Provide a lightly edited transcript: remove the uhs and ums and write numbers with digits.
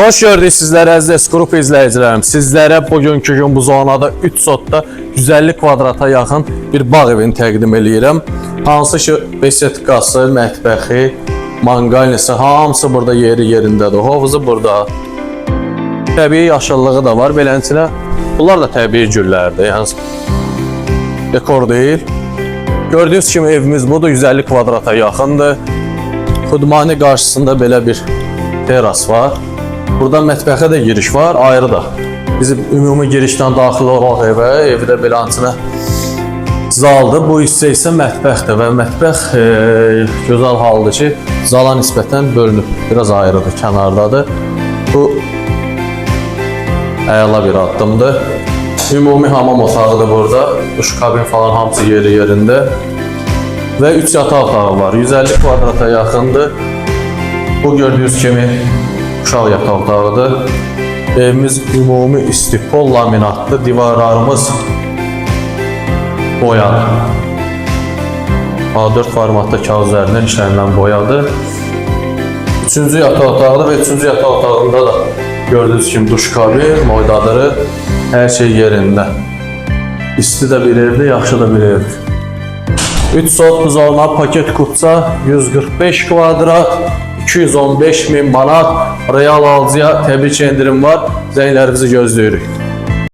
Hoş gördük sizlərə əziz Qrup izləyicilərim. Sizlərə bugünkü gün bu zonada 3 sotda 150 kvadrata yaxın bir bağ evini təqdim eləyirəm. Hansı ki, besetkası, mətbəxi, manqalnisi hamısı burada yerindədir. Hovuzu burada. Təbii yaşıllığı da var. Beləsinə bunlar da təbii güllərdir. Yəni dekor deyil. Gördüyünüz kimi evimiz budur. 150 kvadrata yaxındır. Xudmani qarşısında belə bir teras var. Burada mətbəxə də giriş var, ayrı da. Bizim ümumi girişdən daxil olaq evə, evdə beləsinə zaldır. Bu hissə isə mətbəxdir və mətbəx gözəl haldır ki, zala nisbətən bölünüb. Biraz ayrıdır, kənardadır. Bu əla bir addımdır. Ümumi hamam otağıdır burada. Duş kabin falan hamısı yerində. Və 3 yataq otağı var. 150 kvadrata yaxındır. Bu gördüyünüz kimi uşaq yataq otağıdır. Evimiz ümumi istipol laminatlı, divarlarımız boyalı. A4 formatda kağız üzərindən işlənilən boyadır. 3-cü yataq otağıdır və 3-cü yataq otağında da gördüyünüz kimi duş kabin, moydadırı, hər şey yerində. İsti də bir evdir, yaxşı da bir evdir. 3 sot buzolma paket kupça 145 kvadrat 215.000 manat real alıcıya təbii ki indirim var. Zənglərinizi gözləyirik.